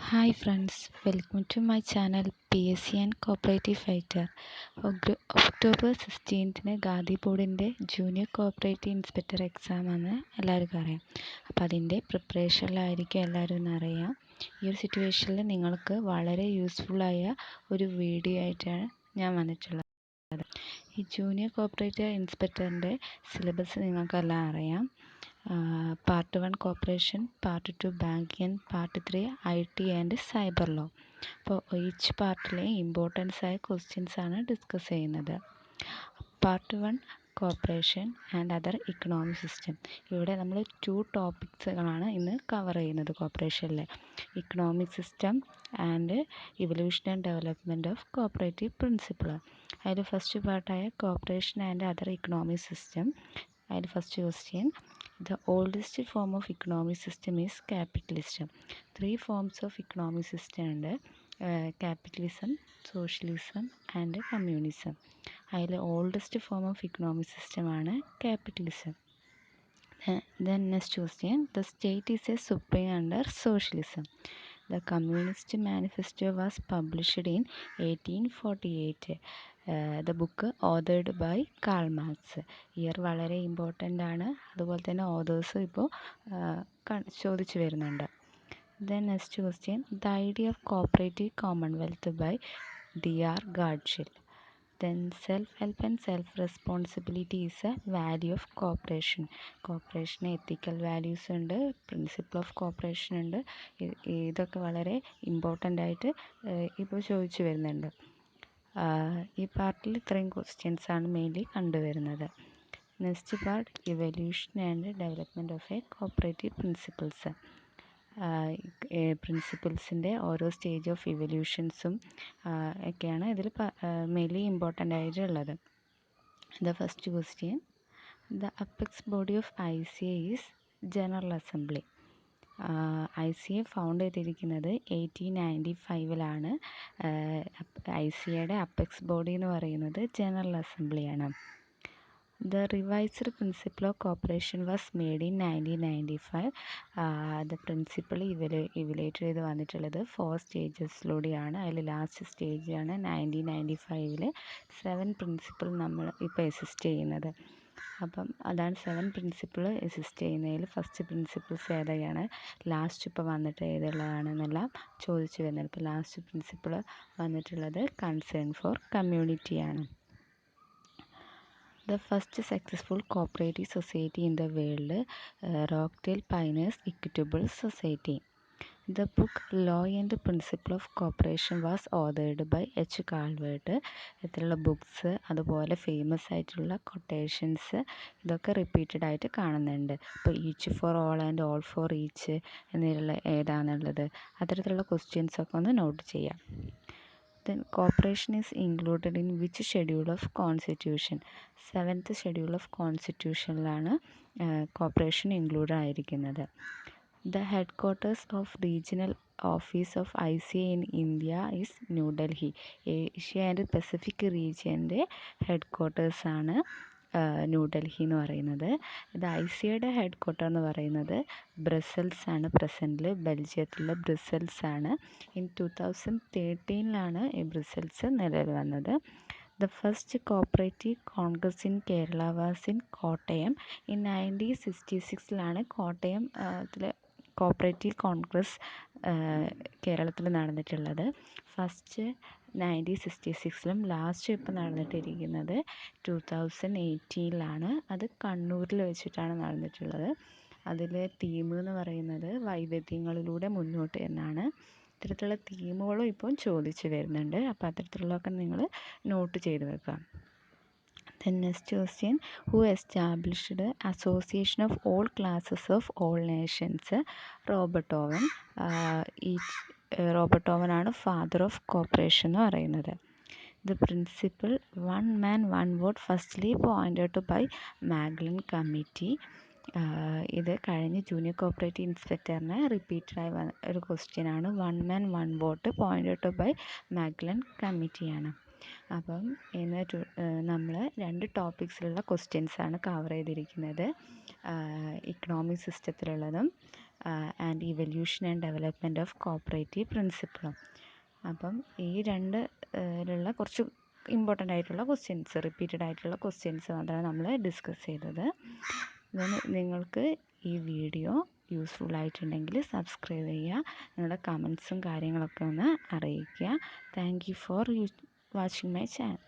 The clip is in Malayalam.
Hi friends, welcome to my channel PSC and Cooperative Fighter. October 16 khadi ബോർഡിൻ്റെ ജൂനിയർ കോപ്പറേറ്റീവ് ഇൻസ്പെക്ടർ എക്സാമാണ് എല്ലാവർക്കും അറിയാം. അപ്പോൾ അതിൻ്റെ പ്രിപ്പറേഷനിലായിരിക്കും എല്ലാവരും എന്നറിയാം. ഈ ഒരു സിറ്റുവേഷനിൽ നിങ്ങൾക്ക് വളരെ യൂസ്ഫുള്ളായ ഒരു വീഡിയോ ആയിട്ടാണ് ഞാൻ വന്നിട്ടുള്ളത്. ഈ ജൂനിയർ കോപ്പറേറ്റീവ് ഇൻസ്പെക്ടറിൻ്റെ സിലബസ് നിങ്ങൾക്കെല്ലാം അറിയാം. Part 1 corporation, part 2 banking, part 3 IT and cyber law. അപ്പോൾ ഈച്ച് പാർട്ടിലെ ഇമ്പോർട്ടൻസ് ആയ ക്വസ്റ്റ്യൻസ് ആണ് ഡിസ്കസ് ചെയ്യുന്നത്. Part 1 corporation and other economic system. ഇവിടെ നമ്മൾ 2 ടോപ്പിക്സുകളാണ് ഇന്ന് കവർ ചെയ്യുന്നത് കോർപ്പറേഷനിലെ. Economic system and evolution and development of cooperative principle. അതിൽ ഫസ്റ്റ് പാർട്ടായ corporation and other economic system. അതിൽ first question, the oldest form of economic system is capitalism. 3 forms of economic system ഉണ്ട്: capitalism, socialism and communism. അതിൽ oldest form of economic system ആണ് capitalism. Then next question, the state is a supreme under socialism. The Communist Manifesto was published in 1848. The book authored by Karl Marx. Year വളരെ ഇമ്പോർട്ടൻ്റ് ആണ്. അതുപോലെ തന്നെ ഓതേഴ്സ് ഇപ്പോൾ ചോദിച്ചു വരുന്നുണ്ട്. Then next question, the idea of cooperative commonwealth by D.R. Gardshill. Then self-help and self-responsibility is a value of cooperation. കോപ്പറേഷന് എത്തിക്കൽ വാല്യൂസ് ഉണ്ട്, പ്രിൻസിപ്പിൾ ഓഫ് കോപ്പറേഷൻ ഉണ്ട്. ഇതൊക്കെ വളരെ ഇമ്പോർട്ടൻ്റ് ആയിട്ട് ഇപ്പോൾ ചോദിച്ചു വരുന്നുണ്ട്. ഈ പാർട്ടിൽ ഇത്രയും ക്വസ്റ്റ്യൻസ് ആണ് മെയിൻലി കണ്ടുവരുന്നത്. Next part, evolution and development of a cooperative principles. പ്രിൻസിപ്പിൾസിൻ്റെ ഓരോ സ്റ്റേജ് ഓഫ് ഇവല്യൂഷൻസും ഒക്കെയാണ് ഇതിൽ മെയിൻലി ഇമ്പോർട്ടൻ്റ് ആയിട്ടുള്ളത്. The first question, the apex body of ICA is general assembly. ICA found ചെയ്തിരിക്കുന്നത് 1895 ICAയുടെ അപ്പെക്സ് ബോഡി എന്ന് പറയുന്നത് ജനറൽ അസംബ്ലിയാണ്. The revised principle of cooperation was made in 1995. The principle ഇവലേറ്റ് ചെയ്ത് വന്നിട്ടുള്ളത് 4 സ്റ്റേജസിലൂടെയാണ്. അതിൽ ലാസ്റ്റ് സ്റ്റേജാണ് 1995 7 പ്രിൻസിപ്പിൾ നമ്മൾ ഇപ്പോൾ എസിസ്റ്റ് ചെയ്യുന്നത്. അപ്പം അതാണ് 7 പ്രിൻസിപ്പിൾ എസിസ്റ്റ് ചെയ്യുന്നതിൽ ഫസ്റ്റ് പ്രിൻസിപ്പിൾസ് ഏതൊക്കെയാണ്, ലാസ്റ്റ് ഇപ്പോൾ വന്നിട്ട് ഏതുള്ളതാണെന്നെല്ലാം ചോദിച്ചു വരുന്നത്. ഇപ്പോൾ ലാസ്റ്റ് പ്രിൻസിപ്പിൾ വന്നിട്ടുള്ളത് കൺസേൺ ഫോർ കമ്മ്യൂണിറ്റിയാണ്. The first successful cooperative society in the world, Rockdale Pioneers Equitable Society. The book Law and Principle of Cooperation was authored by H. Calvert. ഇതിലുള്ള ബുക്സ് അതുപോലെ ഫേമസ് ആയിട്ടുള്ള കൊട്ടേഷൻസ് ഇതൊക്കെ റിപ്പീറ്റഡ് ആയിട്ട് കാണുന്നുണ്ട്. ഇപ്പോൾ each for all and all for each എന്നുള്ള ഏതാണെന്നുള്ളത് അത്തരത്തിലുള്ള ക്വസ്റ്റ്യൻസൊക്കെ ഒന്ന് നോട്ട് ചെയ്യാം. Then cooperation is included in which schedule of constitution? 7th schedule of constitutionലാണ് cooperation included ആയിരിക്കുന്നത്. The headquarters of regional office of ICA in India is New Delhi. Asia and Pacific റീജിയൻ്റെ ഹെഡ്ക്വാർട്ടേഴ്സ് ആണ് ന്യൂഡൽഹി എന്ന് പറയുന്നത്. ഇത് ICAയുടെ ഹെഡ് ക്വാർട്ടർ എന്ന് പറയുന്നത് ബ്രസൽസ് ആണ്. പ്രസൻറ്റിൽ ബെൽജിയത്തിലുള്ള ബ്രസൽസ് ആണ്. ഇൻ 2013 ഈ ബ്രസൽസ് നിലവിൽ വന്നത്. The first cooperative Congress in Kerala was in Kottayam. In 1966 Kottayam cooperative Congress കേരളത്തിൽ നടന്നിട്ടുള്ളത്. ഫസ്റ്റ് 1966 ലാസ്റ്റ് ഇപ്പോൾ നടന്നിട്ടിരിക്കുന്നത് 2018 അത് കണ്ണൂരിൽ വെച്ചിട്ടാണ് നടന്നിട്ടുള്ളത്. അതിൽ തീം എന്ന് പറയുന്നത് വൈവിധ്യങ്ങളിലൂടെ മുന്നോട്ട് എന്നാണ്. ഇത്തരത്തിലുള്ള തീമുകളും ഇപ്പം ചോദിച്ചു വരുന്നുണ്ട്. അപ്പോൾ അത്തരത്തിലുള്ളതൊക്കെ നിങ്ങൾ നോട്ട് ചെയ്ത് വെക്കുക. Then next question, who established Association of All Classes of All Nations? Robert Owen. Robert Owen ആണ് ഫാദർ ഓഫ് കോപ്പറേഷൻ എന്ന് പറയുന്നത്. The principle one man one vote firstly pointed to by Maclagan committee. ഇത് കഴിഞ്ഞ ജൂനിയർ കോപ്പറേറ്റീവ് ഇൻസ്പെക്ടറിന് റിപ്പീറ്റഡായി ഒരു ക്വസ്റ്റ്യൻ ആണ്. One man one vote pointed to by Maclagan കമ്മിറ്റിയാണ്. അപ്പം ഇന്ന് നമ്മൾ 2 ടോപ്പിക്സിലുള്ള ക്വസ്റ്റ്യൻസാണ് കവർ ചെയ്തിരിക്കുന്നത്. ഇക്കണോമിക് സിസ്റ്റത്തിലുള്ളതും and evolution and development of cooperative പ്രിൻസിപ്പിളും. അപ്പം ഈ ലുള്ള കുറച്ച് ഇമ്പോർട്ടൻ്റ് ആയിട്ടുള്ള ക്വസ്റ്റ്യൻസ്, റിപ്പീറ്റഡ് ആയിട്ടുള്ള ക്വസ്റ്റ്യൻസ് മാത്രമാണ് നമ്മൾ ഡിസ്കസ് ചെയ്തത്. നിങ്ങൾക്ക് ഈ വീഡിയോ യൂസ്ഫുൾ ആയിട്ടുണ്ടെങ്കിൽ സബ്സ്ക്രൈബ് ചെയ്യുക, നിങ്ങളുടെ കമൻസും കാര്യങ്ങളൊക്കെ ഒന്ന് അറിയിക്കുക. Thank you for watching my channel.